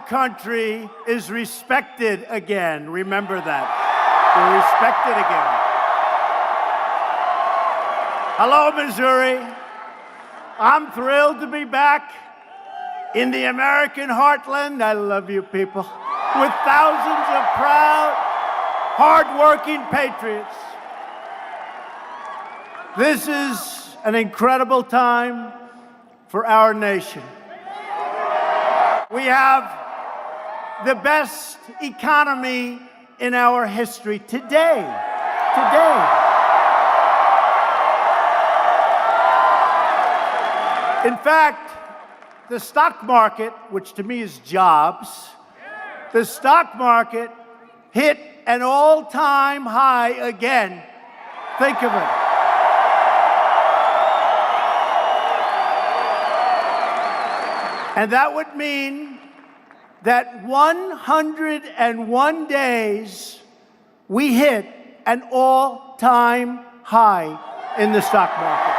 country is respected again. Remember that. We're respected again. Hello, Missouri. I'm thrilled to be back in the American heartland. I love you people. With thousands of proud, hardworking patriots. This is an incredible time for our nation. We have the best economy in our history today. In fact, the stock market, which to me is jobs, the stock market hit an all-time high again. Think of it. And that would mean that 101 days we hit an all-time high in the stock market.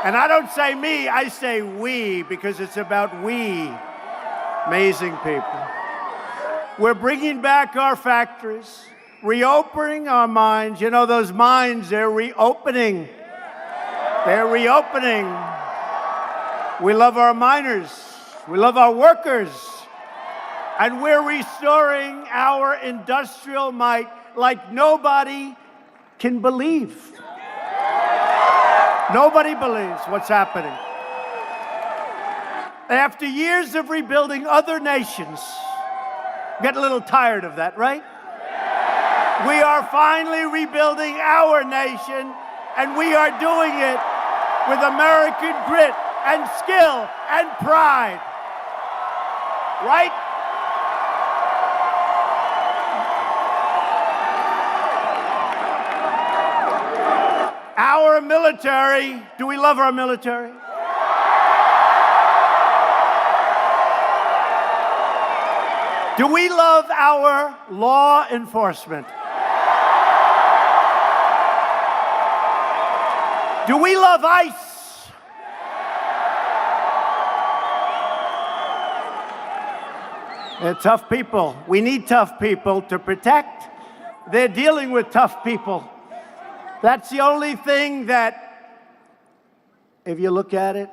And I don't say me, I say we, because it's about we. Amazing people. We're bringing back our factories, reopening our mines. You know, those mines, they're reopening. They're reopening. We love our miners. We love our workers. And we're restoring our industrial might like nobody can believe. Nobody believes what's happening. After years of rebuilding other nations, get a little tired of that, right? We are finally rebuilding our nation, and we are doing it with American grit and skill and pride. Right? Our military, do we love our military? Do we love our law enforcement? Do we love ICE? They're tough people. We need tough people to protect. They're dealing with tough people. That's the only thing that, if you look at it,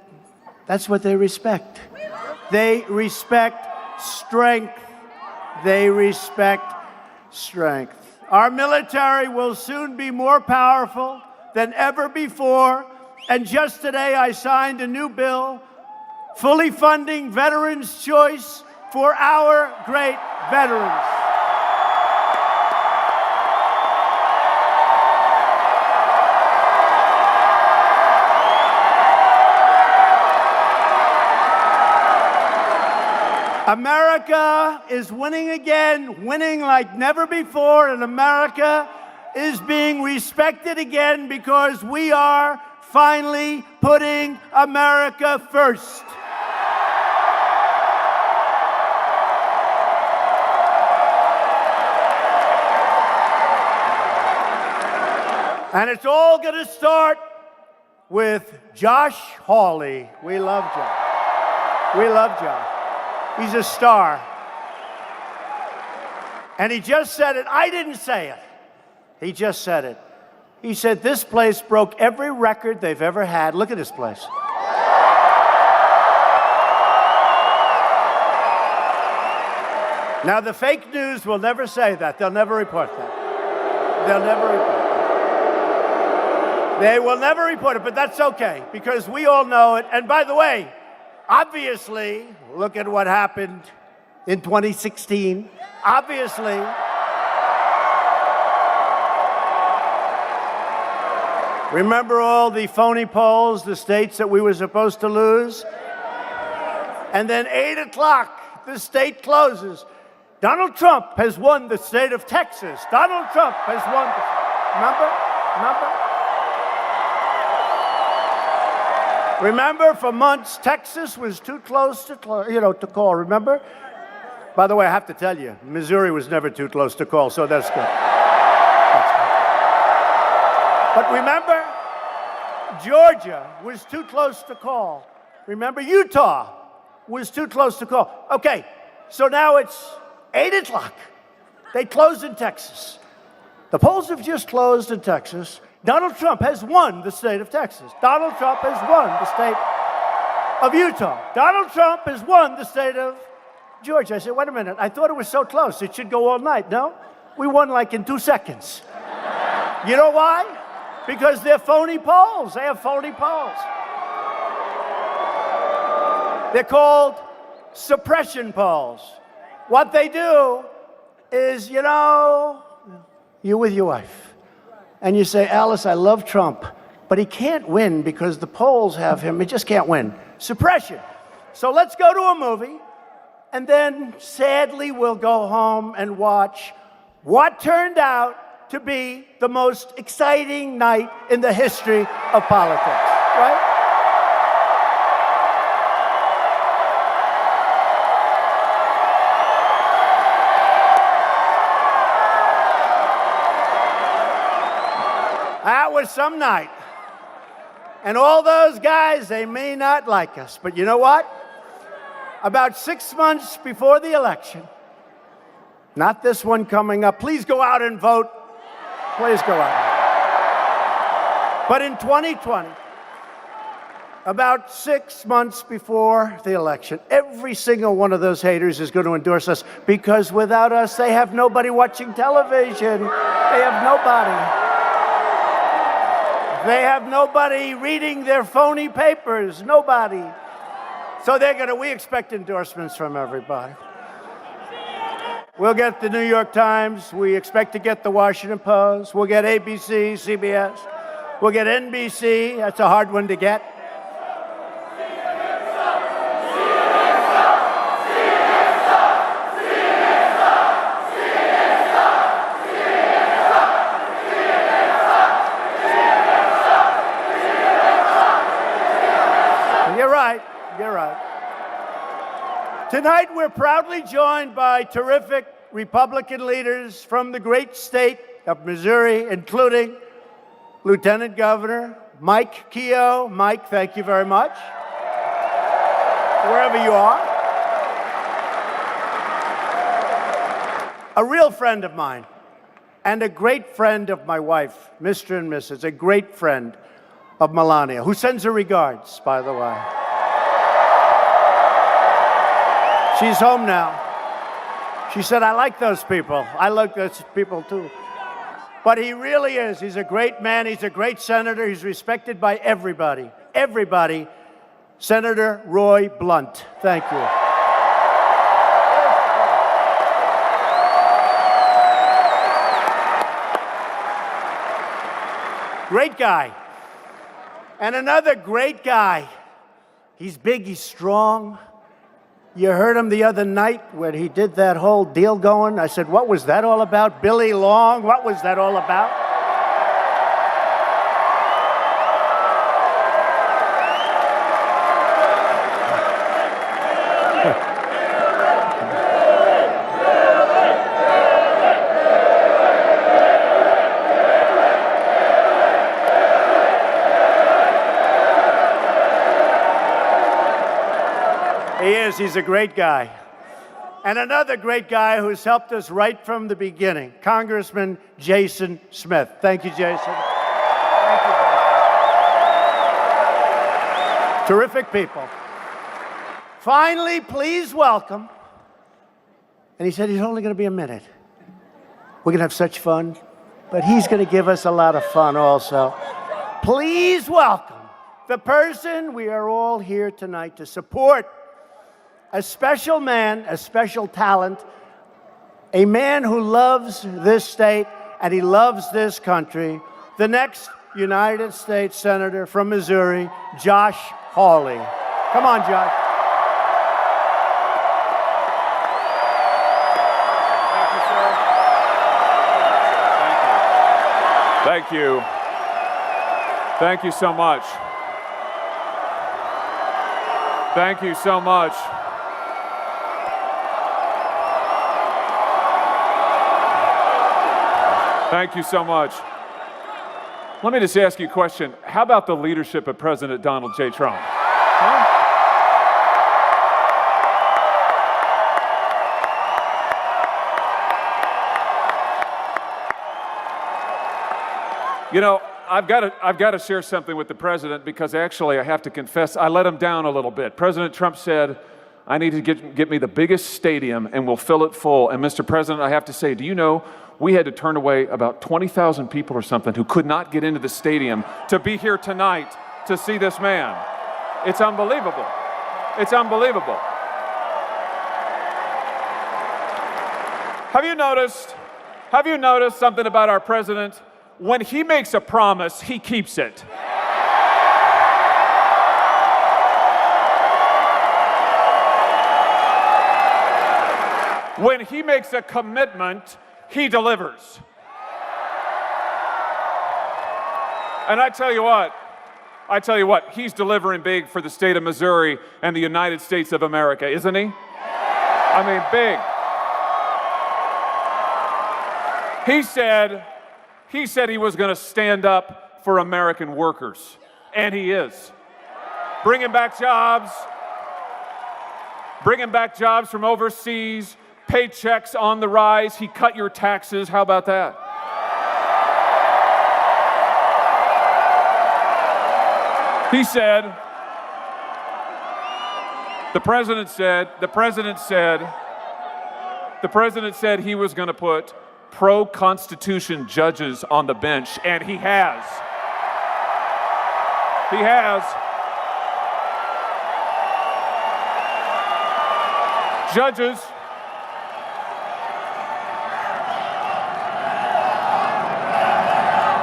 that's what they respect. They respect strength. They respect strength. Our military will soon be more powerful than ever before. And just today, I signed a new bill fully funding Veterans' Choice for our great veterans. America is winning again, winning like never before, and America is being respected again because we are finally putting America first. And it's all going to start with Josh Hawley. We love Josh. We love Josh. He's a star. And he just said it. I didn't say it. He just said it. He said this place broke every record they've ever had. Look at this place. Now, the fake news will never say that. They'll never report that. They'll never report that. They will never report it, but that's okay, because we all know it. And by the way, obviously, look at what happened in 2016. Obviously, remember all the phony polls, the states that we were supposed to lose? And then 8 o'clock, the state closes. Donald Trump has won the state of Texas. Donald Trump has won. Remember, for months, Texas was too close to call. Remember? By the way, I have to tell you, Missouri was never too close to call, so that's good. That's good. But remember, Georgia was too close to call. Remember, Utah was too close to call. Okay, so now it's 8 o'clock. They closed in Texas. The polls have just closed in Texas. Donald Trump has won the state of Texas. Donald Trump has won the state of Utah. Donald Trump has won the state of Georgia. I said, wait a minute, I thought it was so close. It should go all night. No, we won like in 2 seconds. You know why? Because they're phony polls. They have phony polls. They're called suppression polls. What they do is, you're with your wife, and you say, Alice, I love Trump, but he can't win because the polls have him. He just can't win. Suppression. So let's go to a movie, and then sadly we'll go home and watch what turned out to be the most exciting night in the history of politics, right? That was some night. And all those guys, they may not like us, but you know what? About 6 months before the election, not this one coming up, please go out and vote. Please go out. But in 2020, about 6 months before the election, every single one of those haters is going to endorse us because without us, they have nobody watching television. They have nobody. They have nobody reading their phony papers. Nobody. So we expect endorsements from everybody. We'll get the New York Times. We expect to get the Washington Post. We'll get ABC, CBS. We'll get NBC. That's a hard one to get. You're right. Tonight, we're proudly joined by terrific Republican leaders from the great state of Missouri, including Lieutenant Governor Mike Keogh. Mike, thank you very much. Wherever you are. A real friend of mine and a great friend of my wife, Mr. and Mrs., a great friend of Melania, who sends her regards, by the way. She's home now. She said, I like those people. I like those people too. But he really is. He's a great man. He's a great senator. He's respected by everybody. Everybody. Senator Roy Blunt. Thank you. Great guy. And another great guy. He's big, he's strong. You heard him the other night when he did that whole deal going. I said, what was that all about? Billy Long, what was that all about? He is. He's a great guy. And another great guy who's helped us right from the beginning, Congressman Jason Smith. Thank you, Jason. Thank you, Jason. Terrific people. Finally, please welcome. And he said he's only going to be a minute. We're going to have such fun. But he's going to give us a lot of fun also. Please welcome the person we are all here tonight to support. A special man, a special talent, a man who loves this state and he loves this country, the next United States Senator from Missouri, Josh Hawley. Come on, Josh. Thank you, sir. Thank you so much. Thank you so much. Thank you so much. Let me just ask you a question. How about the leadership of President Donald J. Trump? Huh? You know, I've got to share something with the president because actually I have to confess I let him down a little bit. President Trump said, I need to get me the biggest stadium and we'll fill it full. And Mr. President, I have to say, do you know we had to turn away about 20,000 people or something who could not get into the stadium to be here tonight to see this man. It's unbelievable. It's unbelievable. Have you noticed something about our president? When he makes a promise, he keeps it. When he makes a commitment, he delivers. And I tell you what, he's delivering big for the state of Missouri and the United States of America, isn't he? I mean, big. He said he was going to stand up for American workers, and he is. Bringing back jobs from overseas, paychecks on the rise. He cut your taxes. How about that? He said, the president said he was going to put pro-Constitution judges on the bench, and he has. He has. Judges.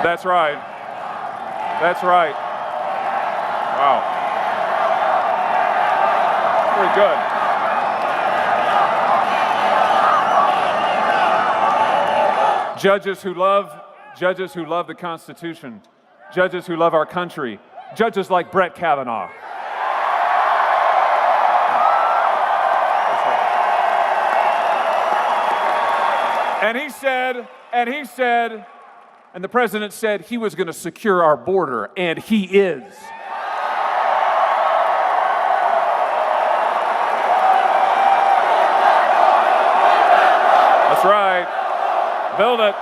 That's right. That's right. Wow. Very good. Judges who love the Constitution, judges who love our country, judges like Brett Kavanaugh. And the president said he was going to secure our border, and he is. That's right. Build it.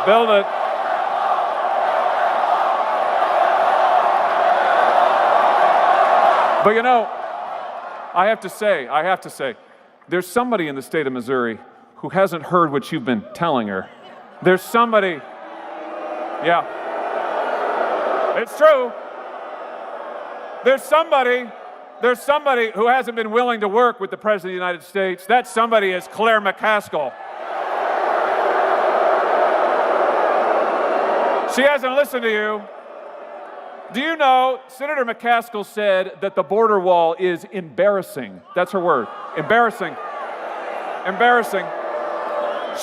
Build it. But you know, I have to say, there's somebody in the state of Missouri who hasn't heard what you've been telling her. There's somebody, yeah, it's true. There's somebody who hasn't been willing to work with the President of the United States. That somebody is Claire McCaskill. She hasn't listened to you. Do you know, Senator McCaskill said that the border wall is embarrassing. That's her word, embarrassing. Embarrassing.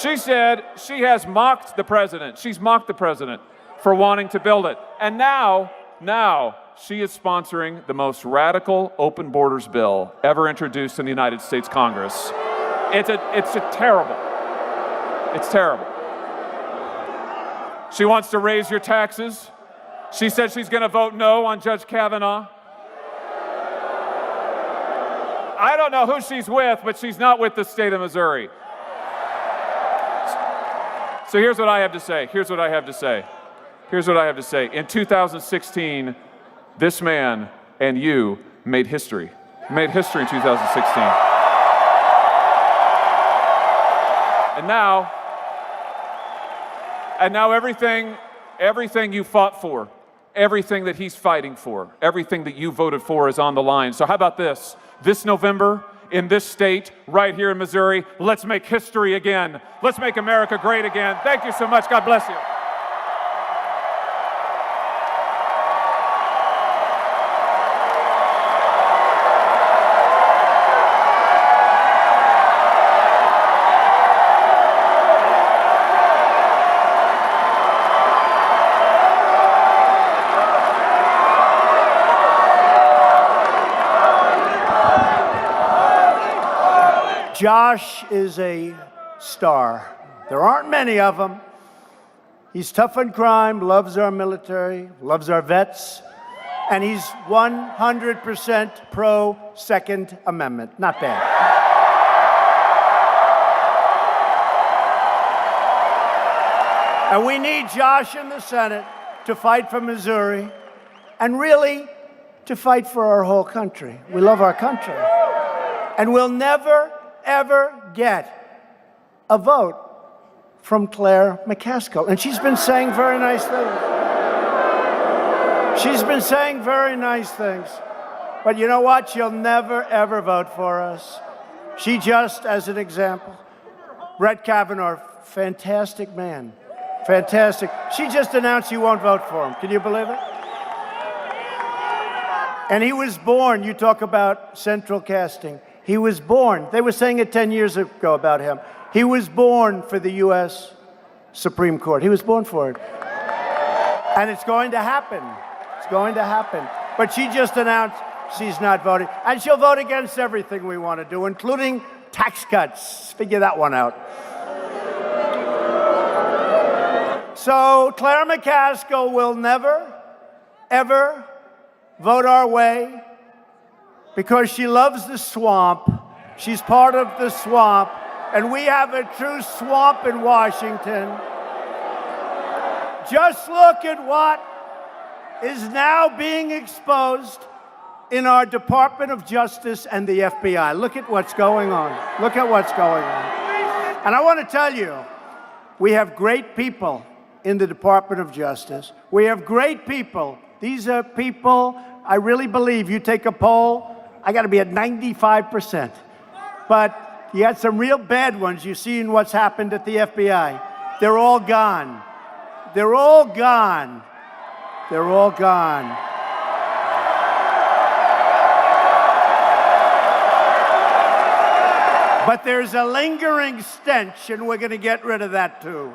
She said she has mocked the president. She's mocked the president for wanting to build it. And now she is sponsoring the most radical open borders bill ever introduced in the United States Congress. It's terrible. It's terrible. She wants to raise your taxes. She said she's going to vote no on Judge Kavanaugh. I don't know who she's with, but she's not with the state of Missouri. So here's what I have to say. In 2016, this man and you made history. Made history in 2016. And now everything you fought for, everything that he's fighting for, everything that you voted for is on the line. So how about this? This November, in this state, right here in Missouri, let's make history again. Let's make America great again. Thank you so much. God bless you. Josh is a star. There aren't many of them. He's tough on crime, loves our military, loves our vets, and he's 100% pro Second Amendment. Not bad. And we need Josh in the Senate to fight for Missouri and really to fight for our whole country. We love our country. And we'll never, ever get a vote from Claire McCaskill. And she's been saying very nice things. She's been saying very nice things. But you know what? She'll never, ever vote for us. She just, as an example, Brett Kavanaugh, fantastic man. Fantastic. She just announced she won't vote for him. Can you believe it? And he was born, you talk about central casting. He was born, they were saying it 10 years ago about him. He was born for the U.S. Supreme Court. He was born for it. And it's going to happen. It's going to happen. But she just announced she's not voting. And she'll vote against everything we want to do, including tax cuts. Figure that one out. So Claire McCaskill will never, ever vote our way because she loves the swamp. She's part of the swamp. And we have a true swamp in Washington. Just look at what is now being exposed in our Department of Justice and the FBI. Look at what's going on. Look at what's going on. And I want to tell you, we have great people in the Department of Justice. We have great people. These are people, I really believe, you take a poll, I got to be at 95%. But you got some real bad ones. You've seen what's happened at the FBI. They're all gone. They're all gone. They're all gone. But there's a lingering stench, and we're going to get rid of that too.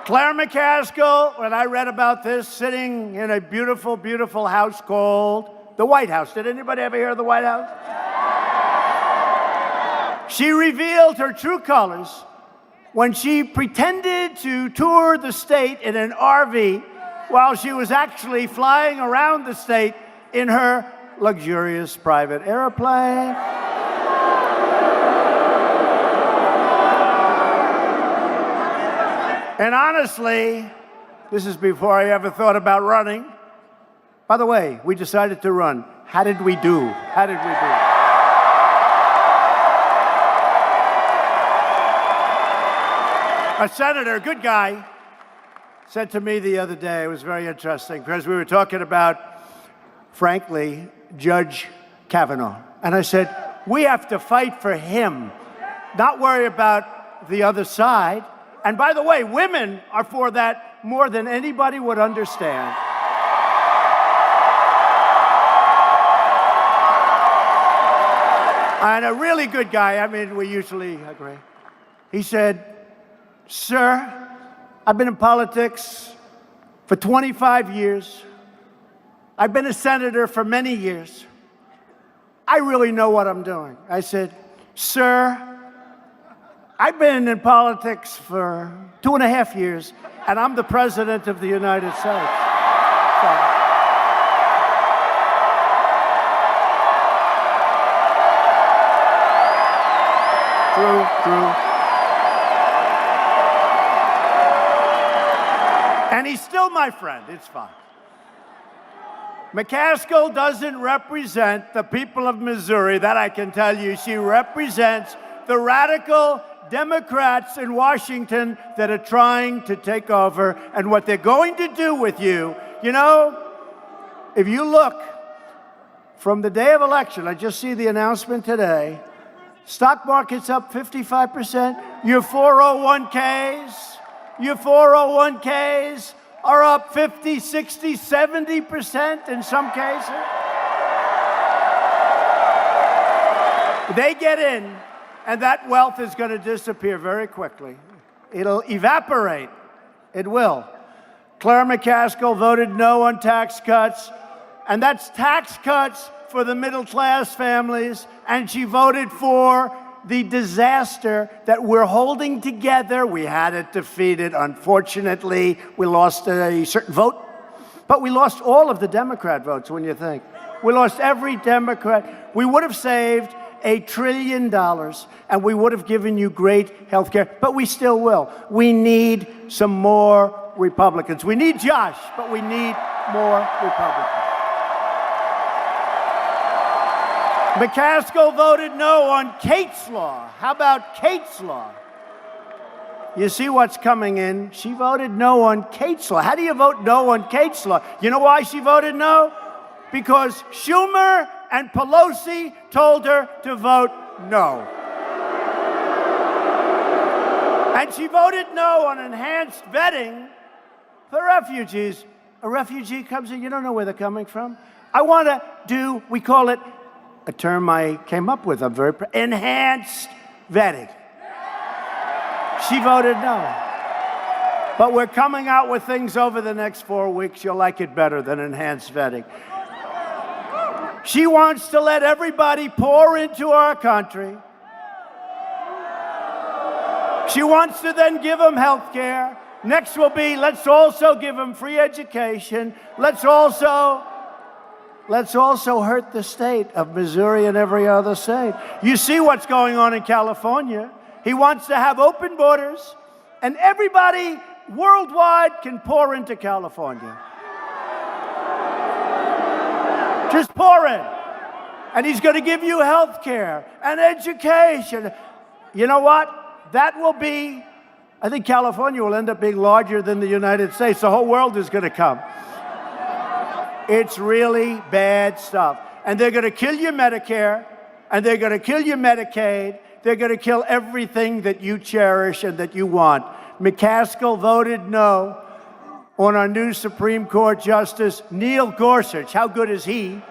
Claire McCaskill, when I read about this, sitting in a beautiful, beautiful house called the White House. Did anybody ever hear of the White House? She revealed her true colors when she pretended to tour the state in an RV while she was actually flying around the state in her luxurious private airplane. And honestly, this is before I ever thought about running. By the way, we decided to run. How did we do? How did we do? A senator, a good guy, said to me the other day, it was very interesting, because we were talking about, frankly, Judge Kavanaugh. And I said, we have to fight for him, not worry about the other side. And by the way, women are for that more than anybody would understand. And a really good guy, I mean, we usually agree. He said, sir, I've been in politics for 25 years. I've been a senator for many years. I really know what I'm doing. I said, sir, I've been in politics for 2.5 years, and I'm the president of the United States. True. And he's still my friend. It's fine. McCaskill doesn't represent the people of Missouri, that I can tell you. She represents the radical Democrats in Washington that are trying to take over, and what they're going to do with you. You know, if you look from the day of election, I just see the announcement today, stock market's up 55%. Your 401ks are up 50, 60, 70% in some cases. They get in, and that wealth is going to disappear very quickly. It'll evaporate. It will. Claire McCaskill voted no on tax cuts, and that's tax cuts for the middle-class families, and she voted for the disaster that we're holding together. We had it defeated. Unfortunately, we lost a certain vote, but we lost all of the Democrat votes, when you think. We lost every Democrat. We would have saved $1 trillion, and we would have given you great health care, but we still will. We need some more Republicans. We need Josh, but we need more Republicans. McCaskill voted no on Kate's Law. How about Kate's Law? You see what's coming in. She voted no on Kate's Law. How do you vote no on Kate's Law? You know why she voted no? Because Schumer and Pelosi told her to vote no. And she voted no on enhanced vetting for refugees. A refugee comes in, you don't know where they're coming from. I want to do, we call it, a term I came up with, I'm very proud, enhanced vetting. She voted no. But we're coming out with things over the next 4 weeks. You'll like it better than enhanced vetting. She wants to let everybody pour into our country. She wants to then give them health care. Next will be, let's also give them free education. Let's also hurt the state of Missouri and every other state. You see what's going on in California. He wants to have open borders, and everybody worldwide can pour into California. Just pour in. And he's going to give you health care and education. You know what? That will be, I think California will end up being larger than the United States. The whole world is going to come. It's really bad stuff. And they're going to kill your Medicare, and they're going to kill your Medicaid. They're going to kill everything that you cherish and that you want. McCaskill voted no on our new Supreme Court Justice, Neil Gorsuch. How good is he?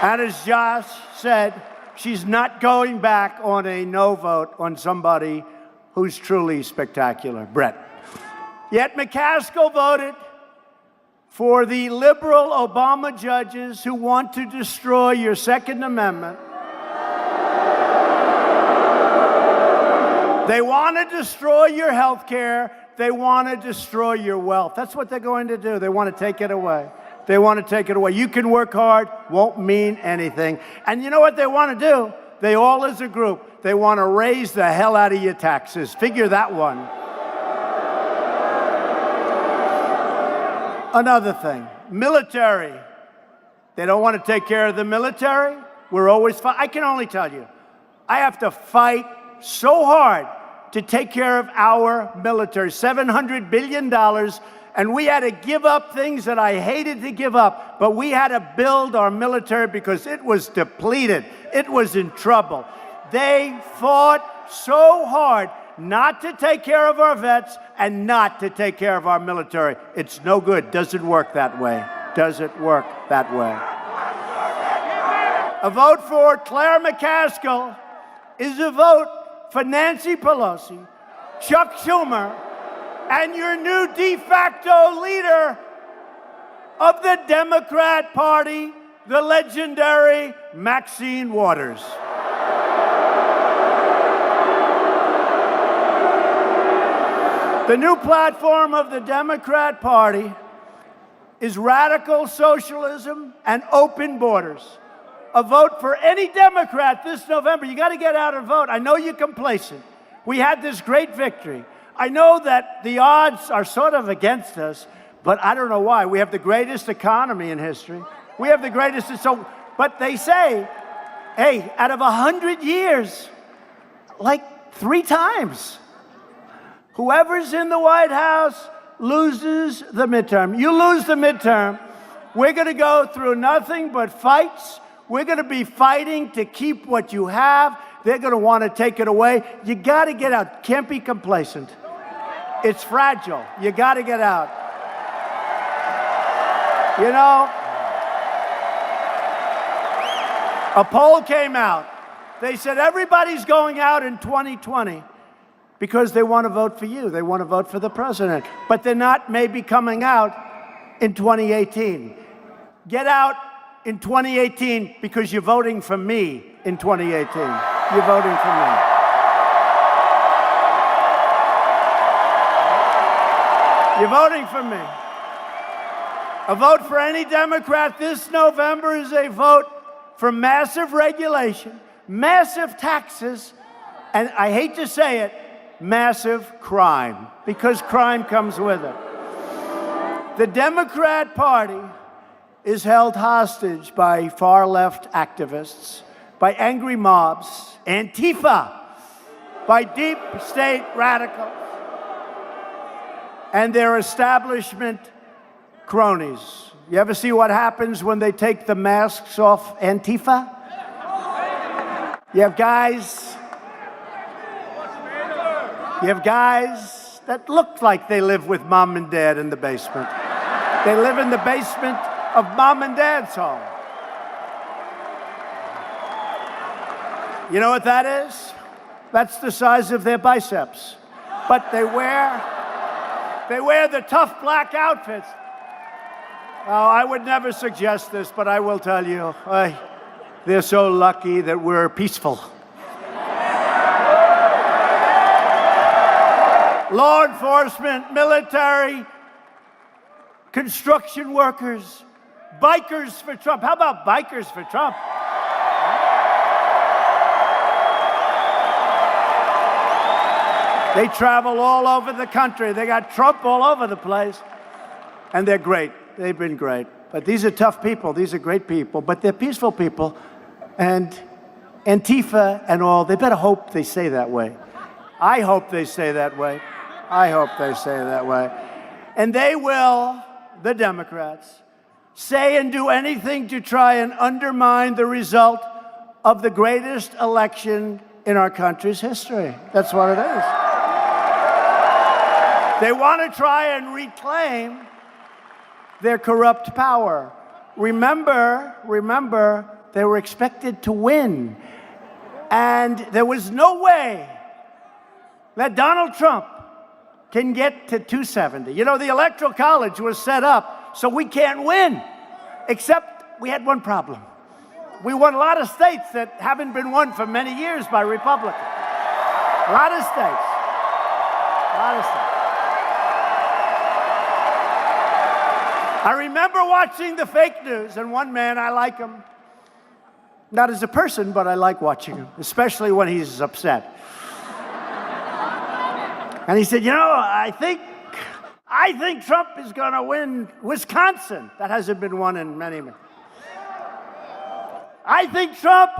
And as Josh said, she's not going back on a no vote on somebody who's truly spectacular, Brett. Yet McCaskill voted for the liberal Obama judges who want to destroy your Second Amendment. They want to destroy your health care. They want to destroy your wealth. That's what they're going to do. They want to take it away. They want to take it away. You can work hard, won't mean anything. And you know what they want to do? They all, as a group, they want to raise the hell out of your taxes. Figure that one. Another thing, military. They don't want to take care of the military. We're always fighting. I can only tell you, I have to fight so hard to take care of our military. $700 billion. And we had to give up things that I hated to give up, but we had to build our military because it was depleted. It was in trouble. They fought so hard not to take care of our vets and not to take care of our military. It's no good. Doesn't work that way. Doesn't work that way. A vote for Claire McCaskill is a vote for Nancy Pelosi, Chuck Schumer, and your new de facto leader of the Democrat Party, the legendary Maxine Waters. The new platform of the Democrat Party is radical socialism and open borders. A vote for any Democrat this November. You got to get out and vote. I know you're complacent. We had this great victory. I know that the odds are sort of against us, but I don't know why. We have the greatest economy in history. We have the greatest, but they say, hey, out of 100 years, like 3 times, whoever's in the White House loses the midterm. You lose the midterm, we're going to go through nothing but fights. We're going to be fighting to keep what you have. They're going to want to take it away. You got to get out. Can't be complacent. It's fragile. You got to get out. You know, a poll came out. They said everybody's going out in 2020 because they want to vote for you. They want to vote for the president. But they're not maybe coming out in 2018. Get out in 2018 because you're voting for me in 2018. You're voting for me. You're voting for me. A vote for any Democrat this November is a vote for massive regulation, massive taxes, and I hate to say it, massive crime, because crime comes with it. The Democrat Party is held hostage by far-left activists, by angry mobs, Antifa, by deep state radicals, and their establishment cronies. You ever see what happens when they take the masks off Antifa? You have guys that look like they live with mom and dad in the basement. They live in the basement of mom and dad's home. You know what that is? That's the size of their biceps. But they wear the tough black outfits. Oh, I would never suggest this, but I will tell you, they're so lucky that we're peaceful. Law enforcement, military, construction workers, bikers for Trump. How about bikers for Trump? They travel all over the country. They got Trump all over the place. And they're great. They've been great. But these are tough people. These are great people. But they're peaceful people. And Antifa and all, they better hope they stay that way. I hope they stay that way. I hope they stay that way. And they will, the Democrats, say and do anything to try and undermine the result of the greatest election in our country's history. That's what it is. They want to try and reclaim their corrupt power. Remember, they were expected to win. And there was no way that Donald Trump can get to 270. You know, the Electoral College was set up so we can't win. Except we had one problem. We won a lot of states that haven't been won for many years by Republicans. A lot of states. A lot of states. I remember watching the fake news, and one man, I like him. Not as a person, but I like watching him, especially when he's upset. And he said, you know, I think Trump is going to win Wisconsin. That hasn't been won in many years. I think Trump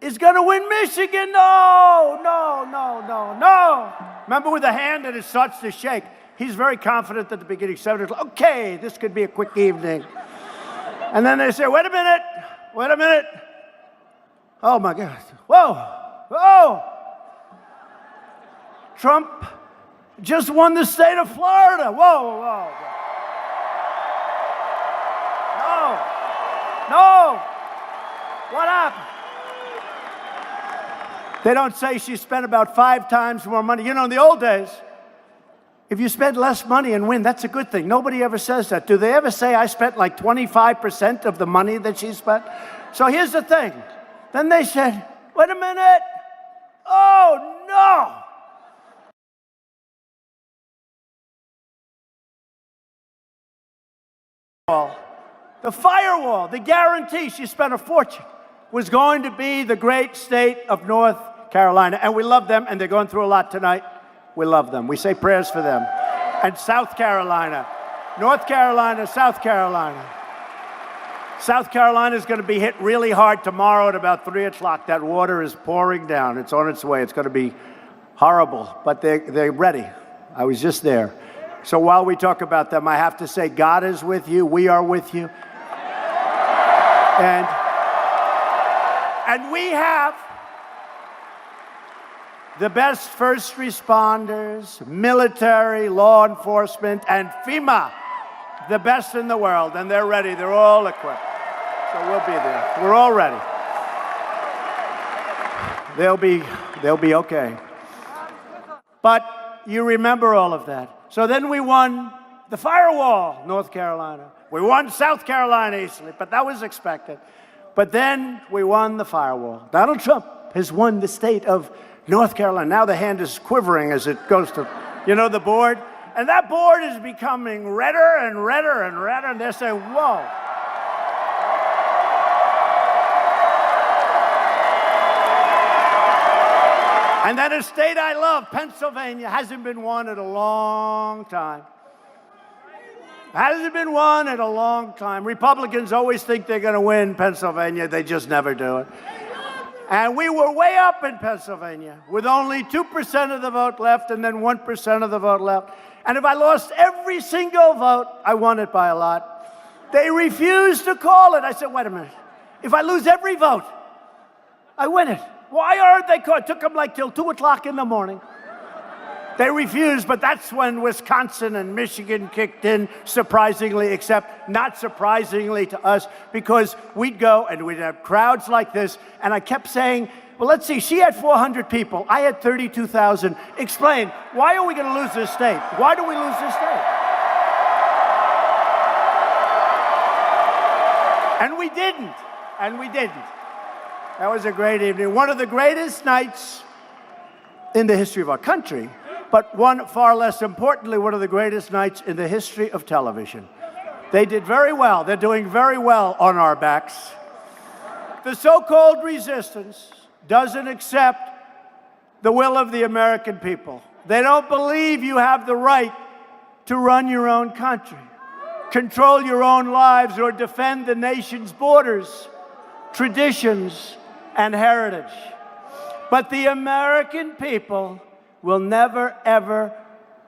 is going to win Michigan. No. Remember with the hand and it starts to shake. He's very confident at the beginning. Okay, this could be a quick evening. And then they say, wait a minute. Oh, my God. Whoa. Trump just won the state of Florida. Whoa. No. What happened? They don't say she spent about 5 times more money. You know, in the old days, if you spend less money and win, that's a good thing. Nobody ever says that. Do they ever say, I spent like 25% of the money that she spent? So here's the thing. Then they said, wait a minute. Oh, no. The firewall, the guarantee she spent a fortune, was going to be the great state of North Carolina. And we love them, and they're going through a lot tonight. We love them. We say prayers for them. And South Carolina, North Carolina, South Carolina. South Carolina is going to be hit really hard tomorrow at about 3 o'clock. That water is pouring down. It's on its way. It's going to be horrible, but they're ready. I was just there. So while we talk about them, I have to say God is with you. We are with you. And we have the best first responders, military, law enforcement, and FEMA, the best in the world. And they're ready. They're all equipped. So we'll be there. We're all ready. They'll be okay. But you remember all of that. So then we won the firewall, North Carolina. We won South Carolina easily, but that was expected. But then we won the firewall. Donald Trump has won the state of North Carolina. Now the hand is quivering as it goes to, you know, the board. And that board is becoming redder and redder and redder, and they're saying, whoa. And then a state I love, Pennsylvania, hasn't been won in a long time. Hasn't been won in a long time. Republicans always think they're going to win Pennsylvania. They just never do it. And we were way up in Pennsylvania with only 2% of the vote left and then 1% of the vote left. And if I lost every single vote, I won it by a lot. They refused to call it. I said, wait a minute. If I lose every vote, I win it. Why aren't they called? It took them like till 2 o'clock in the morning. They refused, but that's when Wisconsin and Michigan kicked in, surprisingly, except not surprisingly to us, because we'd go and we'd have crowds like this, and I kept saying, well, let's see, she had 400 people, I had 32,000. Explain, why are we going to lose this state? Why do we lose this state? And we didn't, and we didn't. That was a great evening, one of the greatest nights in the history of our country. But one, far less importantly, one of the greatest nights in the history of television. They did very well. They're doing very well on our backs. The so-called resistance doesn't accept the will of the American people. They don't believe you have the right to run your own country, control your own lives, or defend the nation's borders, traditions, and heritage. But the American people will never, ever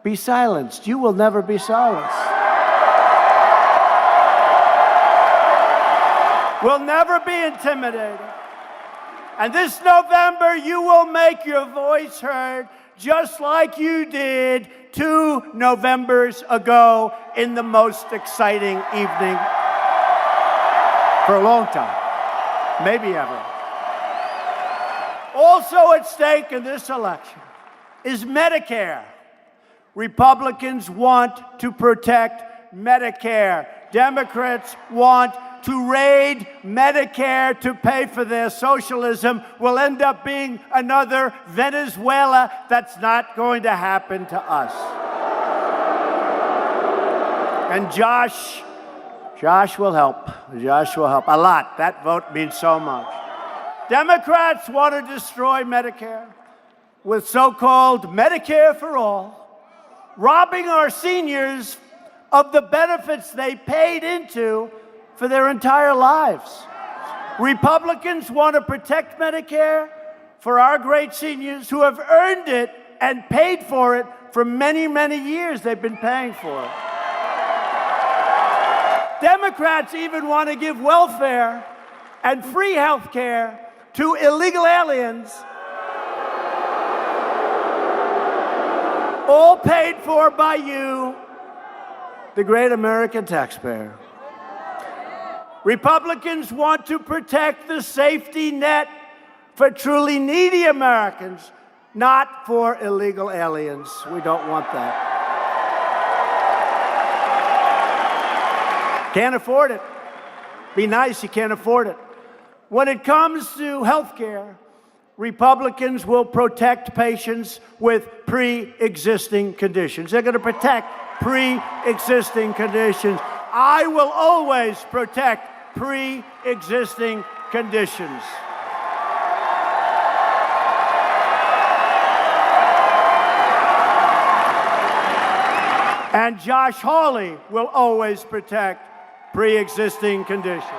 be silenced. You will never be silenced. We'll never be intimidated. And this November, you will make your voice heard just like you did 2 Novembers ago in the most exciting evening for a long time, maybe ever. Also at stake in this election is Medicare. Republicans want to protect Medicare. Democrats want to raid Medicare to pay for their socialism. Will end up being another Venezuela. That's not going to happen to us. And Josh will help. Josh will help a lot. That vote means so much. Democrats want to destroy Medicare with so-called Medicare for all, robbing our seniors of the benefits they paid into for their entire lives. Republicans want to protect Medicare for our great seniors who have earned it and paid for it for many, many years. They've been paying for it. Democrats even want to give welfare and free health care to illegal aliens, all paid for by you, the great American taxpayer. Republicans want to protect the safety net for truly needy Americans, not for illegal aliens. We don't want that. Can't afford it. Be nice, you can't afford it. When it comes to health care, Republicans will protect patients with pre-existing conditions. They're going to protect pre-existing conditions. I will always protect pre-existing conditions. And Josh Hawley will always protect pre-existing conditions.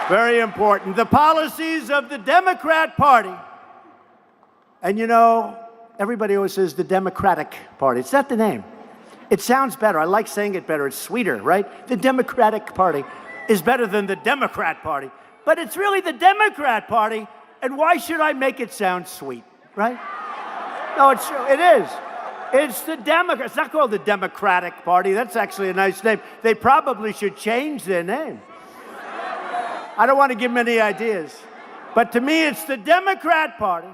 Very important. The policies of the Democrat Party. And you know, everybody always says the Democratic Party. It's not the name. It sounds better. I like saying it better. It's sweeter, right? The Democratic Party is better than the Democrat Party. But it's really the Democrat Party, and why should I make it sound sweet, right? No, it's true. It is. It's the Democrat. It's not called the Democratic Party. That's actually a nice name. They probably should change their name. I don't want to give them any ideas. But to me, it's the Democrat Party.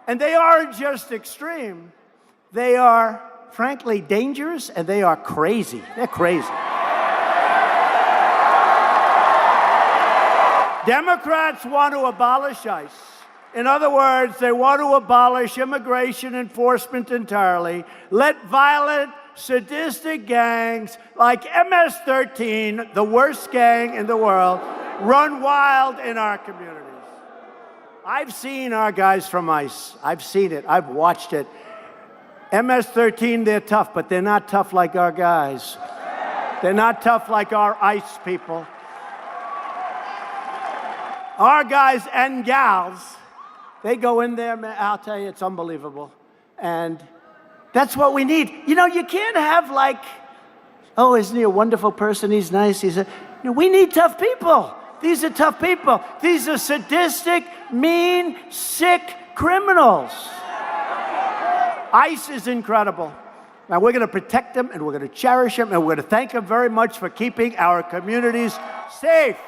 And they aren't just extreme. They are, frankly, dangerous, and they are crazy. They're crazy. Democrats want to abolish ICE. In other words, they want to abolish immigration enforcement entirely, let violent, sadistic gangs like MS-13, the worst gang in the world, run wild in our communities. I've seen our guys from ICE. I've seen it. I've watched it. MS-13, they're tough, but they're not tough like our guys. They're not tough like our ICE people. Our guys and gals, they go in there, man, I'll tell you, it's unbelievable. And that's what we need. You know, you can't have like, oh, isn't he a wonderful person? He's nice. We need tough people. These are tough people. These are sadistic, mean, sick criminals. ICE is incredible. Now, we're going to protect them, and we're going to cherish them, and we're going to thank them very much for keeping our communities safe.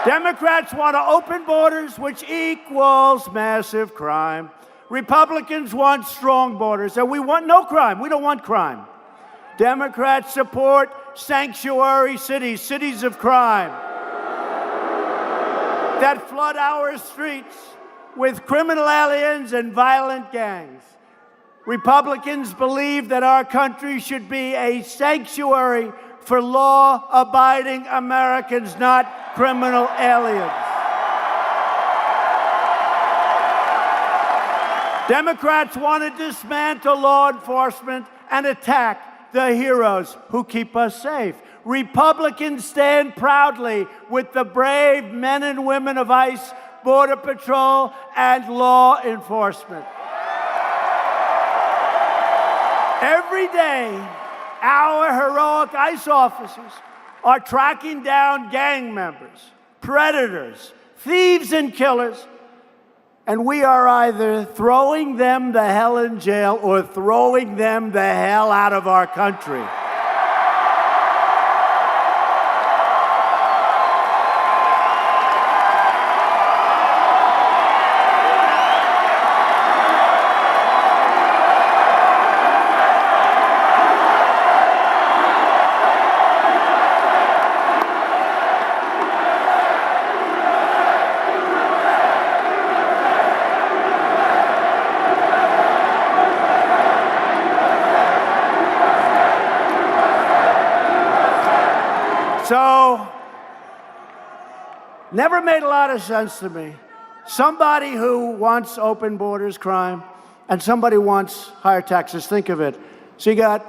Democrats want to open borders, which equals massive crime. Republicans want strong borders, and we want no crime. We don't want crime. Democrats support sanctuary cities, cities of crime, that flood our streets with criminal aliens and violent gangs. Republicans believe that our country should be a sanctuary for law-abiding Americans, not criminal aliens. Democrats want to dismantle law enforcement and attack the heroes who keep us safe. Republicans stand proudly with the brave men and women of ICE, Border Patrol, and law enforcement. Every day, our heroic ICE officers are tracking down gang members, predators, thieves, and killers, and we are either throwing them the hell in jail or throwing them the hell out of our country. So, never made a lot of sense to me. Somebody who wants open borders, crime, and somebody wants higher taxes. Think of it. So you got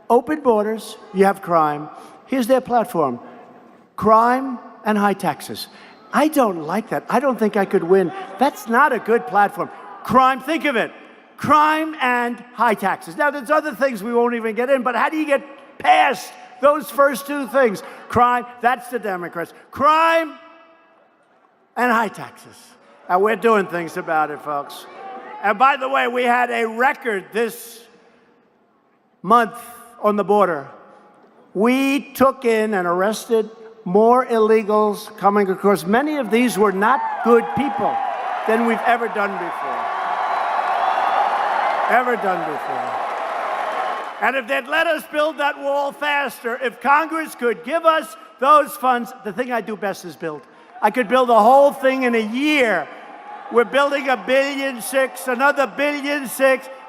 open borders, you have crime. Here's their platform: crime and high taxes. I don't like that. I don't think I could win. That's not a good platform. Crime, think of it. Crime and high taxes. Now, there's other things we won't even get in, but how do you get past those first two things? Crime, that's the Democrats. Crime and high taxes. And we're doing things about it, folks. And by the way, we had a record this month on the border. We took in and arrested more illegals coming across. Many of these were not good people than we've ever done before. Ever done before. And if they'd let us build that wall faster, if Congress could give us those funds, the thing I do best is build. I could build the whole thing in a year. We're building $1.6 billion, another $1.6 billion,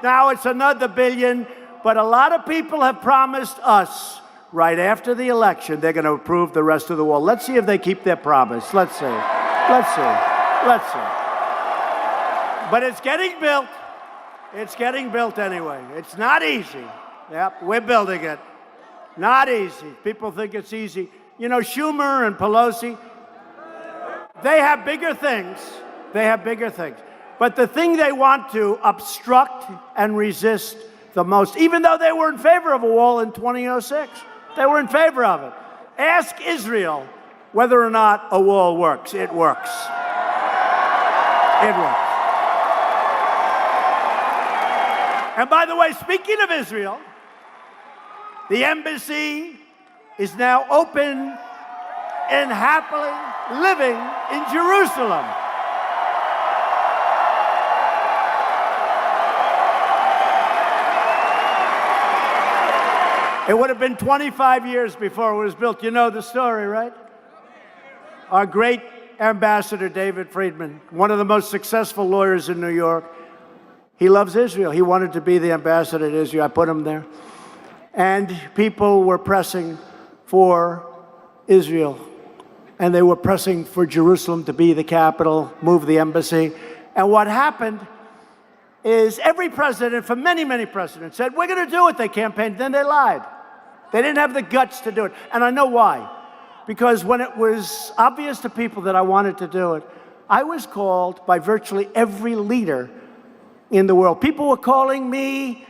now it's another $1 billion. But a lot of people have promised us right after the election they're going to approve the rest of the wall. Let's see if they keep their promise. Let's see. Let's see. Let's see. But it's getting built. It's getting built anyway. It's not easy. Yep, we're building it. Not easy. People think it's easy. You know, Schumer and Pelosi, they have bigger things. They have bigger things. But the thing they want to obstruct and resist the most, even though they were in favor of a wall in 2006, they were in favor of it. Ask Israel whether or not a wall works. It works. It works. And by the way, speaking of Israel, the embassy is now open and happily living in Jerusalem. It would have been 25 years before it was built. You know the story, right? Our great ambassador, David Friedman, one of the most successful lawyers in New York, he loves Israel. He wanted to be the ambassador to Israel. I put him there. And people were pressing for Israel. And they were pressing for Jerusalem to be the capital, move the embassy. And what happened is every president, for many, many presidents, said, we're going to do it. They campaigned. Then they lied. They didn't have the guts to do it. And I know why. Because when it was obvious to people that I wanted to do it, I was called by virtually every leader in the world. People were calling me,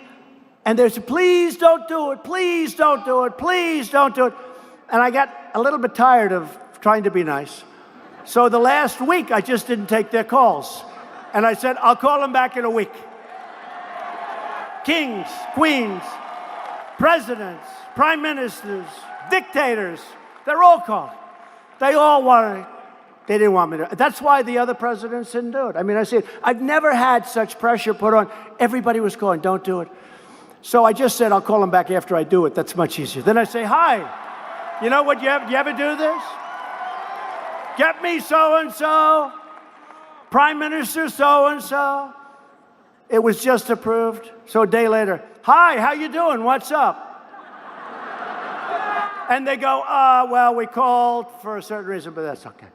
and they said, please don't do it. Please don't do it. Please don't do it. And I got a little bit tired of trying to be nice. So the last week, I just didn't take their calls. And I said, I'll call them back in a week. Kings, queens, presidents, prime ministers, dictators, they're all calling. They all wanted it. They didn't want me to. That's why the other presidents didn't do it. I mean, I see it. I've never had such pressure put on. Everybody was calling, don't do it. So I just said, I'll call them back after I do it. That's much easier. Then I say, hi. You know what, you ever do this? Get me so-and-so, Prime Minister so-and-so. It was just approved. So a day later, hi, how you doing? What's up? And they go, well, we called for a certain reason, but that's okay.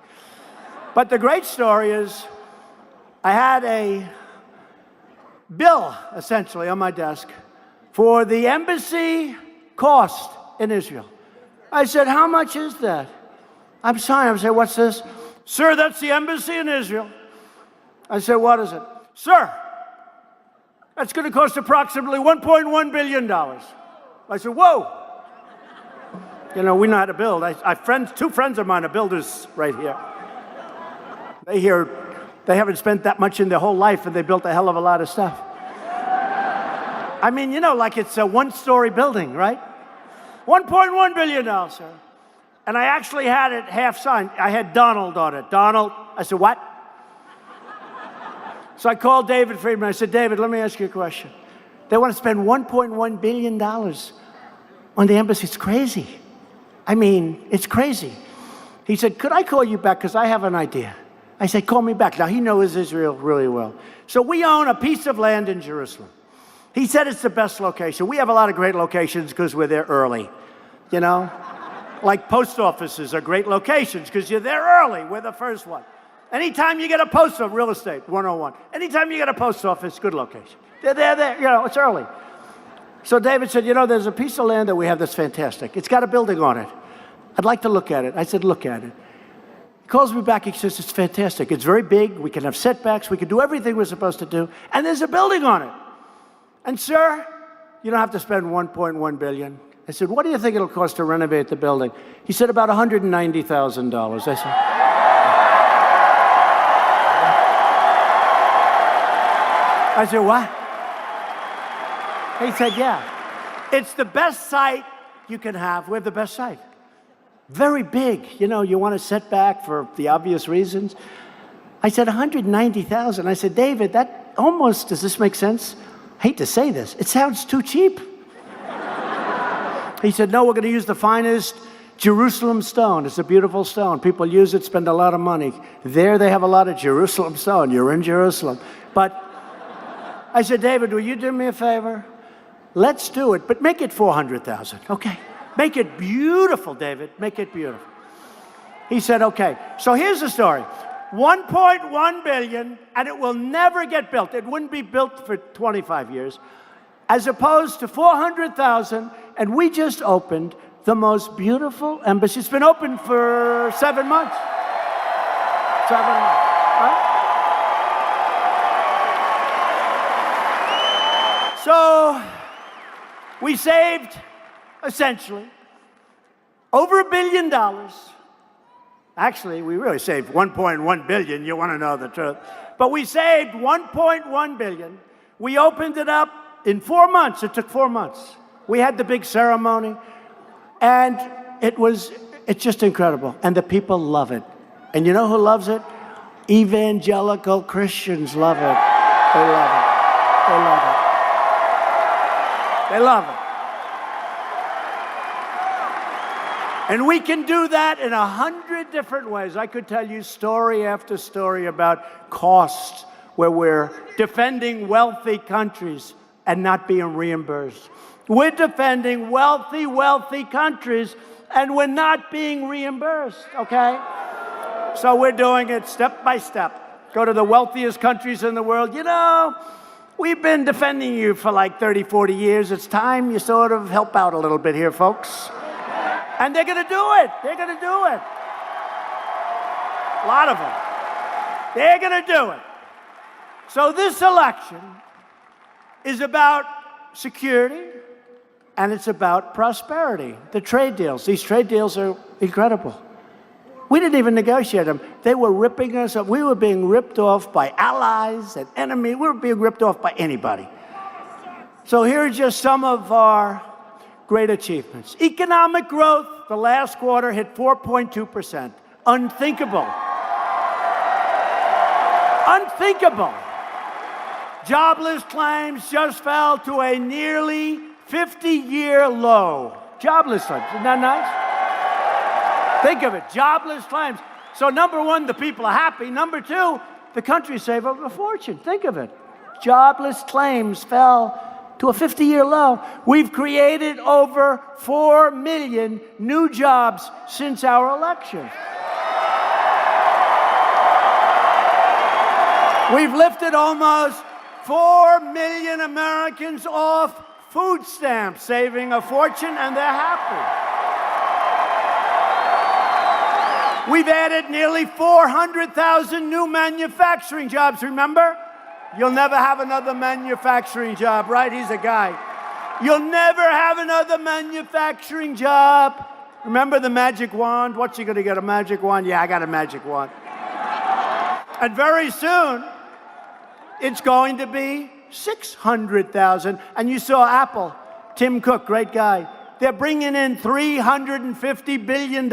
But the great story is I had a bill, essentially, on my desk for the embassy cost in Israel. I said, how much is that? I'm sorry. I said, what's this? Sir, that's the embassy in Israel. I said, what is it? Sir, that's going to cost approximately $1.1 billion. I said, whoa. You know, we know how to build. Two friends of mine are builders right here. They haven't spent that much in their whole life, and they built a hell of a lot of stuff. I mean, you know, like it's a one-story building, right? $1.1 billion, sir. And I actually had it half signed. I had Donald on it. Donald. I said, what? So I called David Friedman. I said, David, let me ask you a question. They want to spend $1.1 billion on the embassy. It's crazy. I mean, it's crazy. He said, could I call you back? Because I have an idea. I said, call me back. Now, he knows Israel really well. So we own a piece of land in Jerusalem. He said it's the best location. We have a lot of great locations because we're there early, you know? Like post offices are great locations because you're there early. We're the first one. Anytime you get a post office, real estate, 101. Anytime you get a post office, good location. They're there, you know, it's early. So David said, you know, there's a piece of land that we have that's fantastic. It's got a building on it. I'd like to look at it. I said, look at it. He calls me back. He says, it's fantastic. It's very big. We can have setbacks. We can do everything we're supposed to do. And there's a building on it. And sir, you don't have to spend $1.1 billion. I said, what do you think it'll cost to renovate the building? He said, about $190,000. I said, what? He said, yeah. It's the best site you can have. We have the best site. Very big. You know, you want a setback for the obvious reasons. I said, $190,000. I said, David, that almost, does this make sense? I hate to say this. It sounds too cheap. He said, no, we're going to use the finest Jerusalem stone. It's a beautiful stone. People use it, spend a lot of money. There they have a lot of Jerusalem stone. You're in Jerusalem. But I said, David, will you do me a favor? Let's do it, but make it $400,000, okay? Make it beautiful, David. Make it beautiful. He said, okay. So here's the story. $1.1 billion, and it will never get built. It wouldn't be built for 25 years, as opposed to $400,000, and we just opened the most beautiful embassy. It's been open for 7 months. 7 months, right? So we saved, essentially, over $1 billion. Actually, we really saved $1.1 billion. You want to know the truth. But we saved $1.1 billion. We opened it up in 4 months. It took 4 months. We had the big ceremony, and it's just incredible. And the people love it. And you know who loves it? Evangelical Christians love it. They love it. They love it. They love it. And we can do that in 100 different ways. I could tell you story after story about costs where we're defending wealthy countries and not being reimbursed. We're defending wealthy countries and we're not being reimbursed, okay? So we're doing it step by step. Go to the wealthiest countries in the world. You know, we've been defending you for like 30, 40 years. It's time you sort of help out a little bit here, folks. And they're going to do it. They're going to do it. A lot of them. They're going to do it. So this election is about security and it's about prosperity. The trade deals. These trade deals are incredible. We didn't even negotiate them. They were ripping us off. We were being ripped off by allies and enemies. We were being ripped off by anybody. So here are just some of our great achievements. Economic growth, the last quarter hit 4.2%. Unthinkable. Unthinkable. Jobless claims just fell to a nearly 50-year low. Jobless claims, isn't that nice? Think of it, jobless claims. So number one, the people are happy. Number two, the country saved a fortune. Think of it. Jobless claims fell to a 50-year low. We've created over 4 million new jobs since our election. We've lifted almost 4 million Americans off food stamps, saving a fortune, and they're happy. We've added nearly 400,000 new manufacturing jobs, remember? You'll never have another manufacturing job, right? He's a guy. You'll never have another manufacturing job. Remember the magic wand? What's he going to get, a magic wand? Yeah, I got a magic wand. And very soon, it's going to be 600,000. And you saw Apple, Tim Cook, great guy. They're bringing in $350 billion,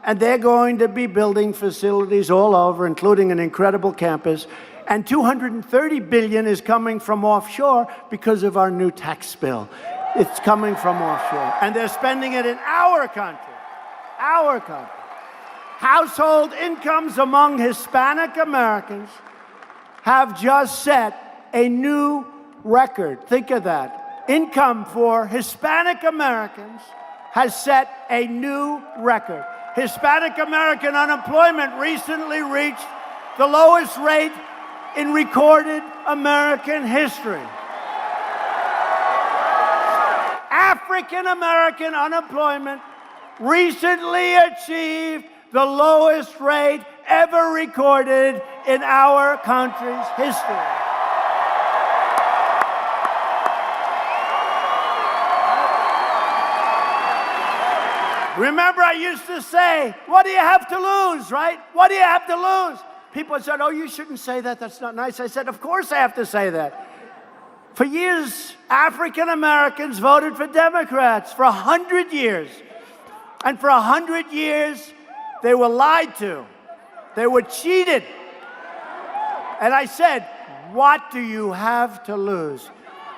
and they're going to be building facilities all over, including an incredible campus. And $230 billion is coming from offshore because of our new tax bill. It's coming from offshore. And they're spending it in our country. Our country. Household incomes among Hispanic Americans have just set a new record. Think of that. Income for Hispanic Americans has set a new record. Hispanic American unemployment recently reached the lowest rate in recorded American history. African American unemployment recently achieved the lowest rate ever recorded in our country's history. Remember, I used to say, what do you have to lose, right? What do you have to lose? People said, oh, you shouldn't say that. That's not nice. I said, of course I have to say that. For years, African Americans voted for Democrats for 100 years. And for 100 years, they were lied to. They were cheated. And I said, what do you have to lose?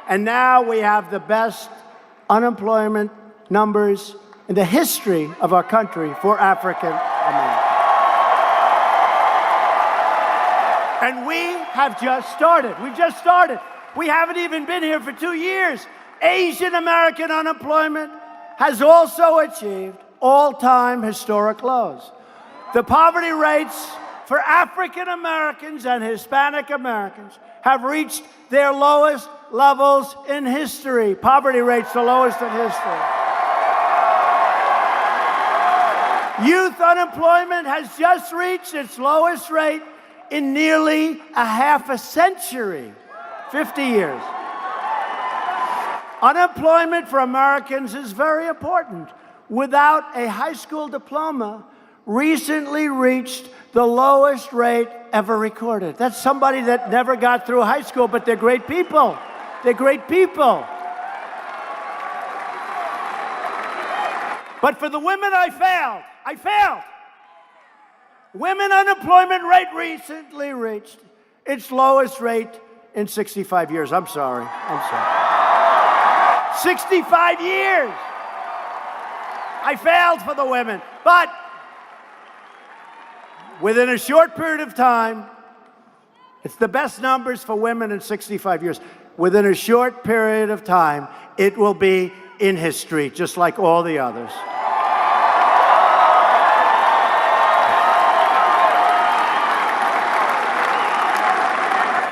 And now we have the best unemployment numbers in the history of our country for African Americans. And we have just started. We've just started. We haven't even been here for 2 years. Asian American unemployment has also achieved all-time historic lows. The poverty rates for African Americans and Hispanic Americans have reached their lowest levels in history. Poverty rates the lowest in history. Youth unemployment has just reached its lowest rate in nearly a half a century, 50 years. Unemployment for Americans is very important. Without a high school diploma, recently reached the lowest rate ever recorded. That's somebody that never got through high school, but they're great people. They're great people. But for the women, I failed. I failed. Women unemployment rate recently reached its lowest rate in 65 years. I'm sorry. 65 years. I failed for the women. But within a short period of time, it's the best numbers for women in 65 years. Within a short period of time, it will be in history, just like all the others.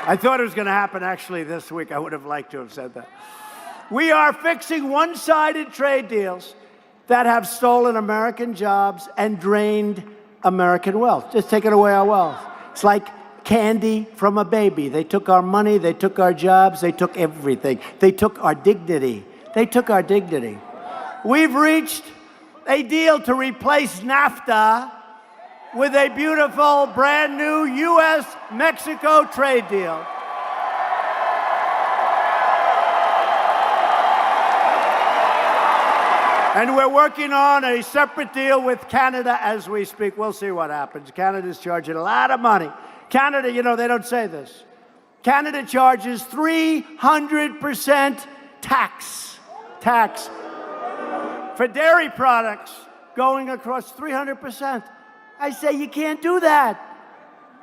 I thought it was going to happen actually this week. I would have liked to have said that. We are fixing one-sided trade deals that have stolen American jobs and drained American wealth, just taken away our wealth. It's like candy from a baby. They took our money, they took our jobs, they took everything. They took our dignity. They took our dignity. We've reached a deal to replace NAFTA with a beautiful, brand new U.S.-Mexico trade deal. And we're working on a separate deal with Canada as we speak. We'll see what happens. Canada's charging a lot of money. Canada, you know, they don't say this. Canada charges 300% tax for dairy products, going across 300%. I say you can't do that.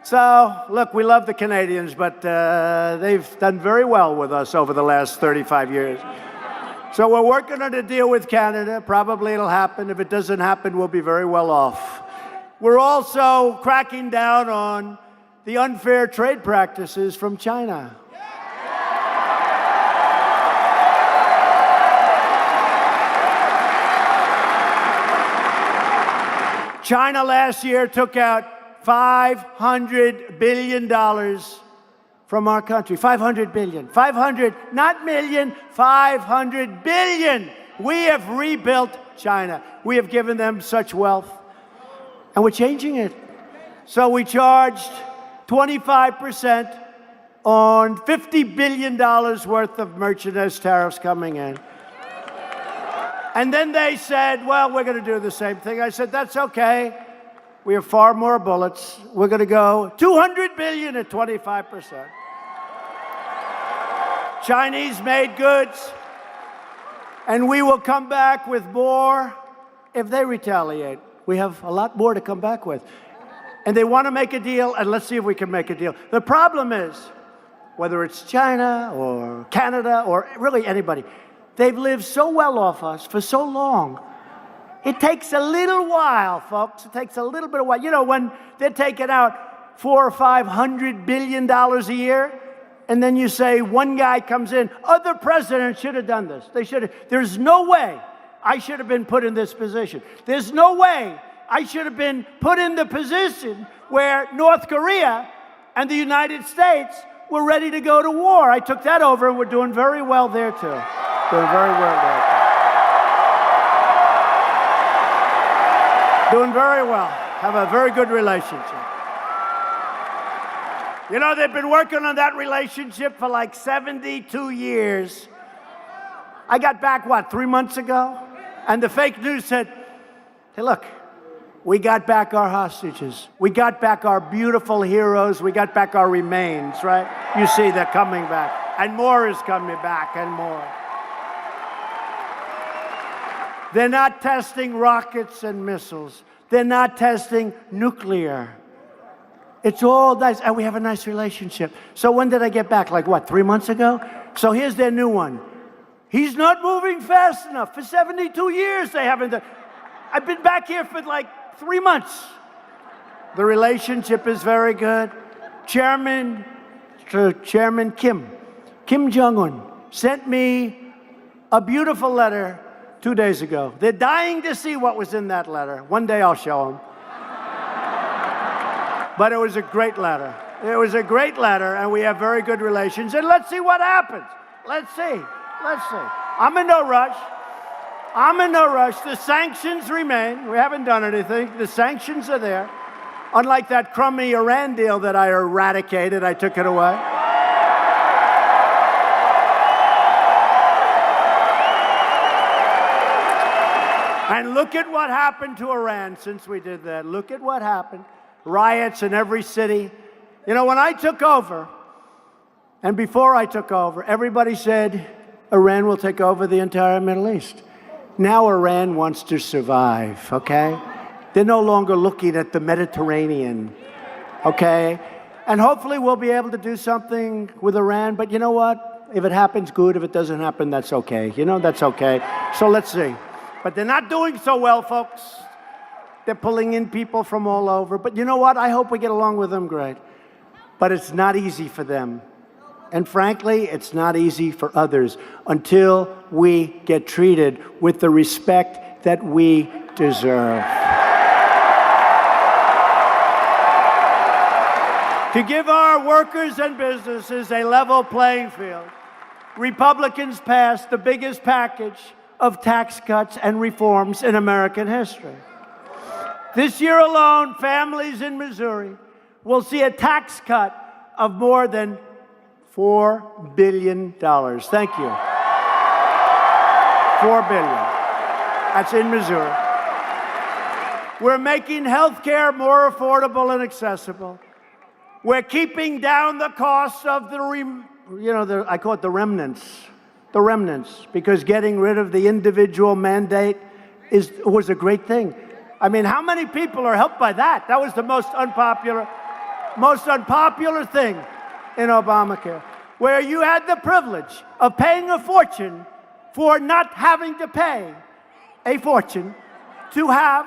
So, look, we love the Canadians, but they've done very well with us over the last 35 years. So we're working on a deal with Canada. Probably it'll happen. If it doesn't happen, we'll be very well off. We're also cracking down on the unfair trade practices from China. China last year took out $500 billion from our country. 500 billion. 500, not million, 500 billion. We have rebuilt China. We have given them such wealth. And we're changing it. So we charged 25% on $50 billion worth of merchandise tariffs coming in. And then they said, well, we're going to do the same thing. I said, that's okay. We have far more bullets. We're going to go 200 billion at 25%. Chinese-made goods. And we will come back with more if they retaliate. We have a lot more to come back with. And they want to make a deal, and let's see if we can make a deal. The problem is, whether it's China or Canada or really anybody, they've lived so well off us for so long. It takes a little while, folks. It takes a little bit of while. You know, when they're taking out $400 or $500 billion a year, and then you say one guy comes in, other presidents should have done this. They should have. There's no way I should have been put in this position. There's no way I should have been put in the position where North Korea and the United States were ready to go to war. I took that over, and we're doing very well there, too. Doing very well there, too. Doing very well. Have a very good relationship. You know, they've been working on that relationship for like 72 years. I got back, 3 months ago? And the fake news said, hey, look, we got back our hostages. We got back our beautiful heroes. We got back our remains, right? You see, they're coming back. And more is coming back, and more. They're not testing rockets and missiles. They're not testing nuclear. It's all nice, and we have a nice relationship. So when did I get back? 3 months ago? So here's their new one. He's not moving fast enough. For 72 years, they haven't done. I've been back here for 3 months. The relationship is very good. Chairman Kim Jong-un, sent me a beautiful letter 2 days ago. They're dying to see what was in that letter. One day I'll show them. But it was a great letter. It was a great letter, and we have very good relations. And let's see what happens. Let's see. Let's see. I'm in no rush. I'm in no rush. The sanctions remain. We haven't done anything. The sanctions are there. Unlike that crummy Iran deal that I eradicated, I took it away. And look at what happened to Iran since we did that. Look at what happened. Riots in every city. You know, when I took over, and before I took over, everybody said Iran will take over the entire Middle East. Now Iran wants to survive, okay? They're no longer looking at the Mediterranean, okay? And hopefully we'll be able to do something with Iran, but you know what? If it happens, good. If it doesn't happen, that's okay. You know, that's okay. So let's see. But they're not doing so well, folks. They're pulling in people from all over. But you know what? I hope we get along with them great. But it's not easy for them. And frankly, it's not easy for others until we get treated with the respect that we deserve. To give our workers and businesses a level playing field, Republicans passed the biggest package of tax cuts and reforms in American history. This year alone, families in Missouri will see a tax cut of more than $4 billion. Thank you. $4 billion. That's in Missouri. We're making health care more affordable and accessible. We're keeping down the costs of I call it the remnants, because getting rid of the individual mandate was a great thing. I mean, how many people are helped by that? That was the most unpopular thing in Obamacare, where you had the privilege of paying a fortune for not having to pay a fortune to have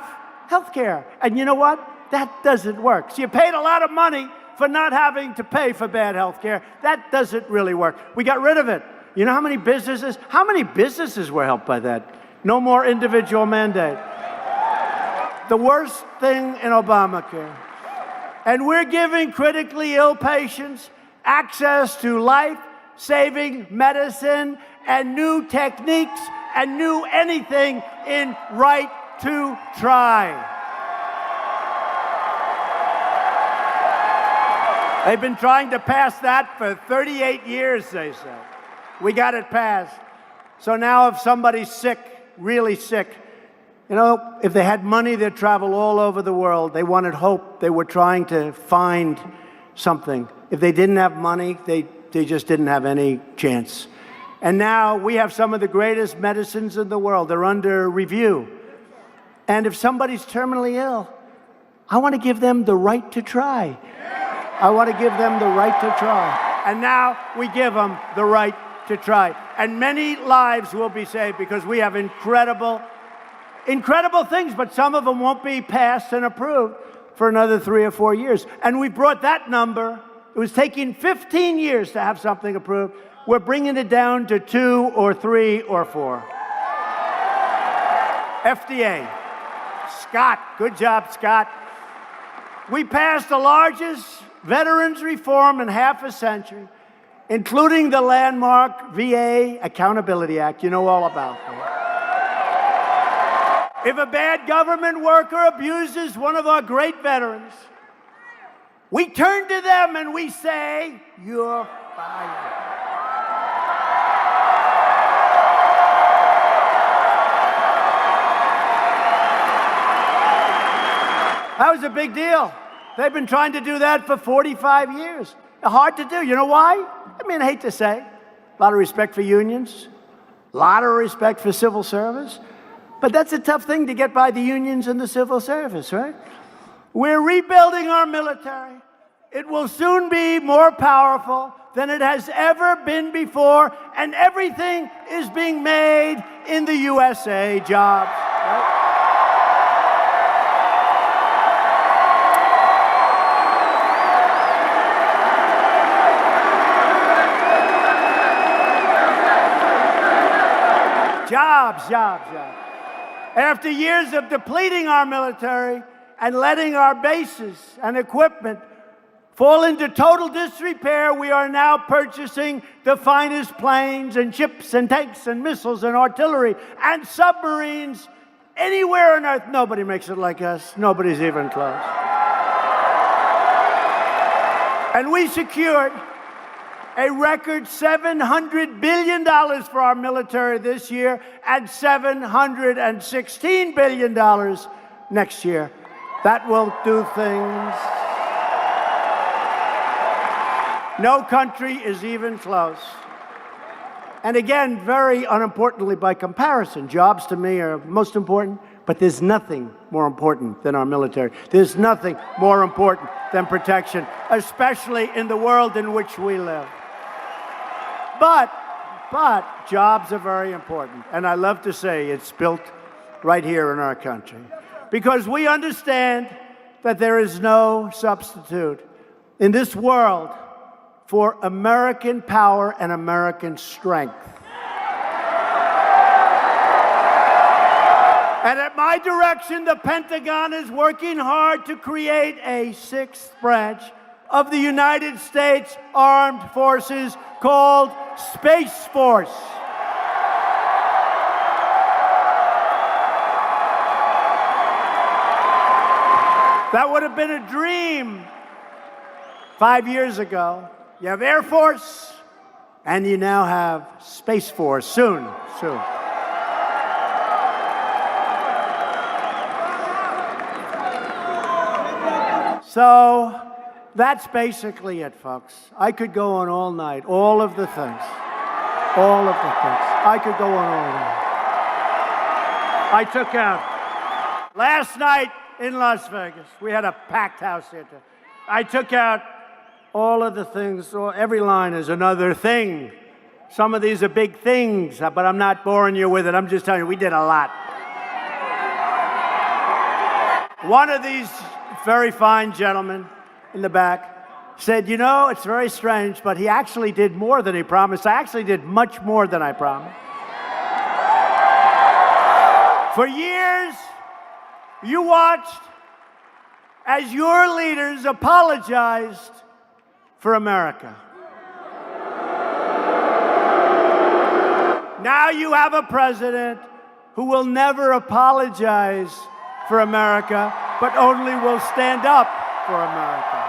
health care. And you know what? That doesn't work. So you paid a lot of money for not having to pay for bad health care. That doesn't really work. We got rid of it. You know how many businesses were helped by that? No more individual mandate. The worst thing in Obamacare. And we're giving critically ill patients access to life-saving medicine and new techniques and new anything in right to try. They've been trying to pass that for 38 years, they say. We got it passed. So now if somebody's sick, really sick, you know, if they had money, they'd travel all over the world. They wanted hope. They were trying to find something. If they didn't have money, they just didn't have any chance. And now we have some of the greatest medicines in the world. They're under review. And if somebody's terminally ill, I want to give them the right to try. I want to give them the right to try. And now we give them the right to try. And many lives will be saved because we have incredible things, but some of them won't be passed and approved for another 3 or 4 years. And we brought that number. It was taking 15 years to have something approved. We're bringing it down to 2 or 3 or 4. FDA. Scott. Good job, Scott. We passed the largest veterans reform in half a century, including the landmark VA Accountability Act. You know all about that. If a bad government worker abuses one of our great veterans, we turn to them and we say, "You're fired." That was a big deal. They've been trying to do that for 45 years. Hard to do. You know why? I mean, I hate to say, a lot of respect for unions, a lot of respect for civil service, but that's a tough thing to get by the unions and the civil service, right? We're rebuilding our military. It will soon be more powerful than it has ever been before, and everything is being made in the USA. Jobs, right? Jobs. After years of depleting our military and letting our bases and equipment fall into total disrepair, we are now purchasing the finest planes and ships and tanks and missiles and artillery and submarines anywhere on Earth. Nobody makes it like us. Nobody's even close. And we secured a record $700 billion for our military this year and $716 billion next year. That will do things. No country is even close. And again, very unimportantly by comparison, jobs to me are most important, but there's nothing more important than our military. There's nothing more important than protection, especially in the world in which we live. But jobs are very important. And I love to say it's built right here in our country, because we understand that there is no substitute in this world for American power and American strength. And at my direction, the Pentagon is working hard to create a sixth branch of the United States Armed Forces called Space Force. That would have been a dream 5 years ago. You have Air Force, and you now have Space Force soon. So that's basically it, folks. I could go on all night, all of the things. I could go on all night. I took out, last night in Las Vegas, we had a packed house here. I took out all of the things. Every line is another thing. Some of these are big things, but I'm not boring you with it. I'm just telling you, we did a lot. One of these very fine gentlemen in the back said, you know, it's very strange, but he actually did more than he promised. I actually did much more than I promised. For years, you watched as your leaders apologized for America. Now you have a president who will never apologize for America, but only will stand up for America.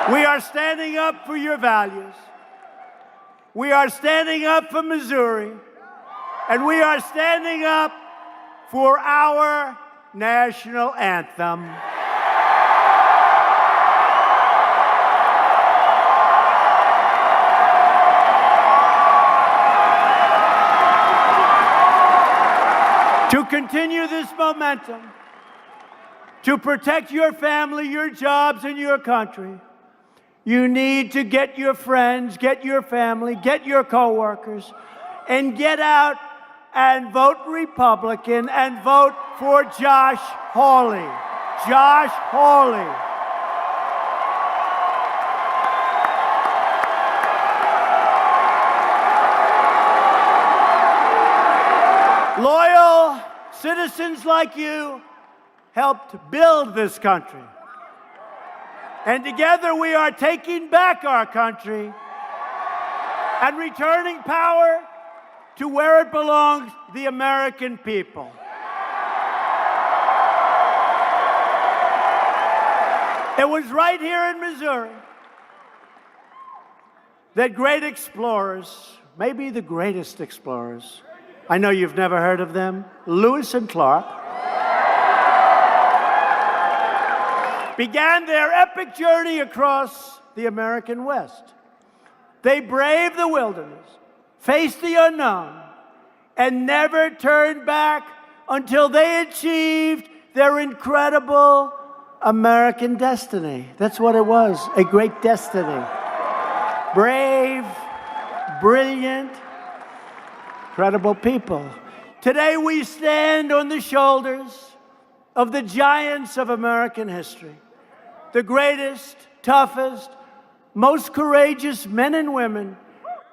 We are standing up for your values. We are standing up for Missouri. And we are standing up for our national anthem. To continue this momentum, to protect your family, your jobs, and your country, you need to get your friends, get your family, get your coworkers, and get out and vote Republican and vote for Josh Hawley. Josh Hawley. Loyal citizens like you helped build this country. And together we are taking back our country and returning power to where it belongs, the American people. It was right here in Missouri that great explorers, maybe the greatest explorers, I know you've never heard of them, Lewis and Clark, began their epic journey across the American West. They braved the wilderness, faced the unknown, and never turned back until they achieved their incredible American destiny. That's what it was, a great destiny. Brave, brilliant, incredible people. Today we stand on the shoulders of the giants of American history. The greatest, toughest, most courageous men and women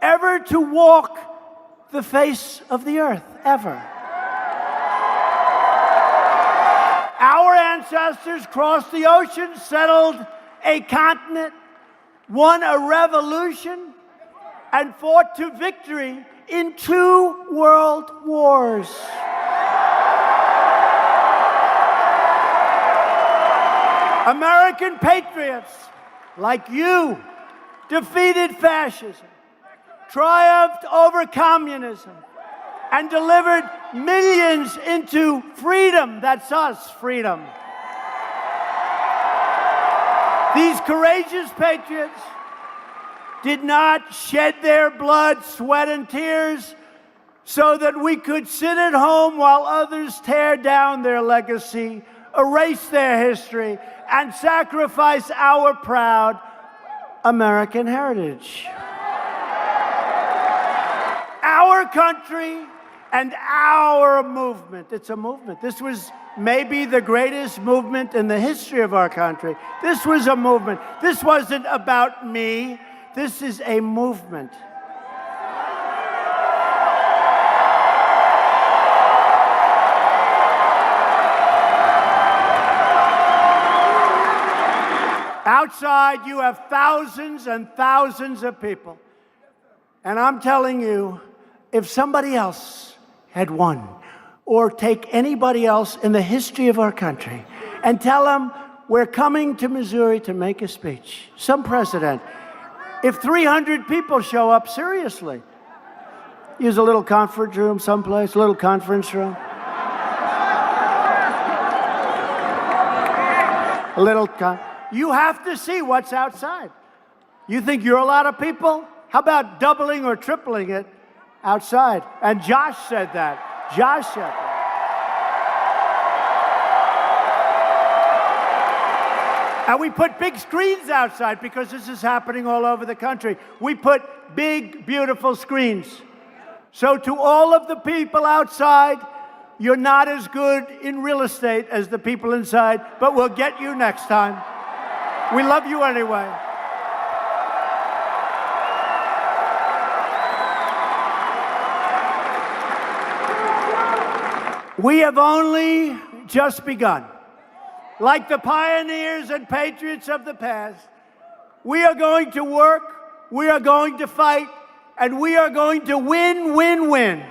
ever to walk the face of the earth, ever. Our ancestors crossed the ocean, settled a continent, won a revolution, and fought to victory in 2 world wars. American patriots like you defeated fascism, triumphed over communism, and delivered millions into freedom. That's us, freedom. These courageous patriots did not shed their blood, sweat, and tears so that we could sit at home while others tear down their legacy, erase their history, and sacrifice our proud American heritage. Our country and our movement. It's a movement. This was maybe the greatest movement in the history of our country. This was a movement. This wasn't about me. This is a movement. Outside, you have thousands and thousands of people. And I'm telling you, if somebody else had won, or take anybody else in the history of our country and tell them, we're coming to Missouri to make a speech, some president, if 300 people show up, seriously, use a little conference room someplace, a little conference room. You have to see what's outside. You think you're a lot of people? How about doubling or tripling it outside? And Josh said that. Josh said that. And we put big screens outside because this is happening all over the country. We put big, beautiful screens. So to all of the people outside, you're not as good in real estate as the people inside, but we'll get you next time. We love you anyway. We have only just begun. Like the pioneers and patriots of the past, we are going to work, we are going to fight, and we are going to win, win, win.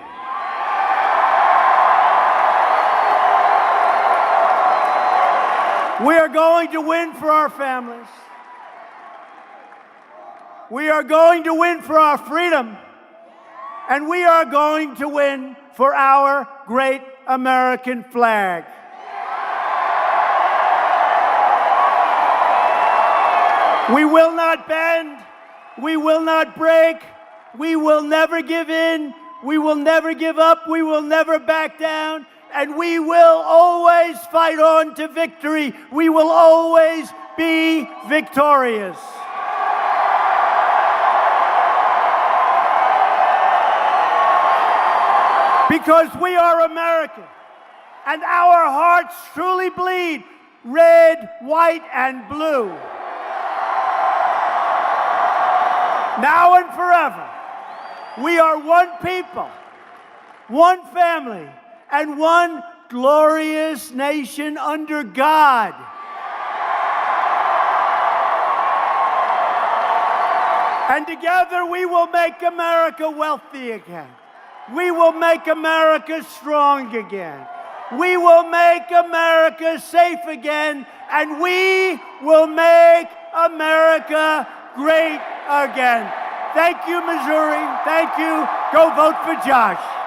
We are going to win for our families. We are going to win for our freedom. And we are going to win for our great American flag. We will not bend. We will not break. We will never give in. We will never give up. We will never back down. And we will always fight on to victory. We will always be victorious. Because we are American, and our hearts truly bleed red, white, and blue. Now and forever, we are one people, one family, and one glorious nation under God. And together we will make America wealthy again. We will make America strong again. We will make America safe again. And we will make America great again. Thank you, Missouri. Thank you. Go vote for Josh.